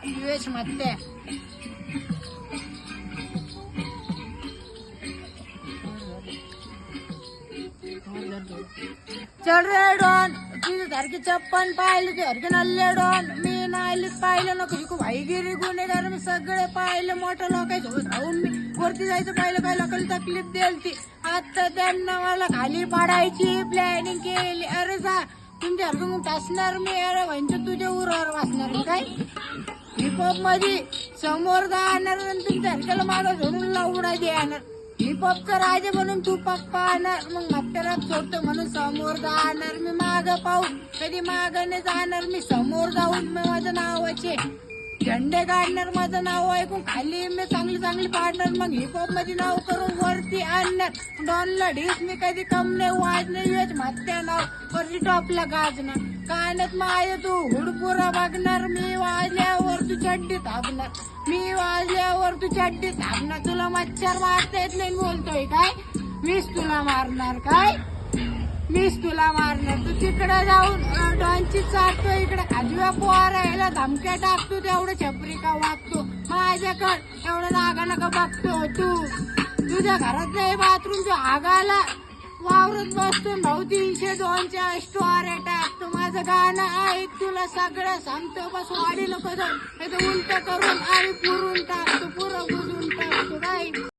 US ಮತ್ತೆ चल रे don तुझे सारखी चप्पन पाहिलं सारखे नल्ले डॉन मी नालीत पाहिलं नको शिकू भाईगिरी गुन्हेगार मी सगळे पाहिलं मोठ्या लोकांसोबत राहून मी वरती जायचं पाहिलं काही लोकांना तकलीफ द्यायची आता त्यांना मला खाली पाडायची प्लॅनिंग केली अरे जा तुमच्यासारखं मग असणार मी अरे म्हणजे तुझ्या उरावर वाचणार मी काय हिपहॉप मध्ये समोर जाणार आणि तुमच्यासारख्याला मागं सोडून लावडा देणार हिपहॉपचा राजा म्हणून तू पप्पा आणणार मग म्हातारा सोडतो म्हणून समोर जाणार मी माग पाहून कधी माग नाही जाणार मी समोर जाऊन मी माझं नावाचे झंडे काढणार माझं नाव ऐकून खाली मी चांगली चांगली पाडणार मग हिपहॉप मध्ये नाव करून वरती आणणार डॉनला ढीस मी कधी कम नाही वाज नाही म्हात्या नाव वरती टॉपला गाजणार कानात माय तू हुडपुरा बघणार मी वाजल्यावर तू चड्डी थांबणार मी वाजल्यावर तू चड्डी थांबणार तुला मच्छर मारता येत नाही बोलतोय काय मीच तुला मारणार काय मीच तुला मारणार तू तिकडे जाऊन डॉनची चाटतो इकडे खाजव्या पोरायला धमक्या टाकतो तेवढं छपरी का वागतो माझ्याकडे एवढं नागा नका बघतो तू तुझ्या घरात नाही बाथरूमच्या आगाला वावरत बसतो 9-302च्या स्टोऱ्या टाकतो माझं गाणं ऐक तुला सगळं सांगतो बस वाढी नको जाऊन उलट करून आणि पुरून टाकतो पुरं बुजून टाकतो काय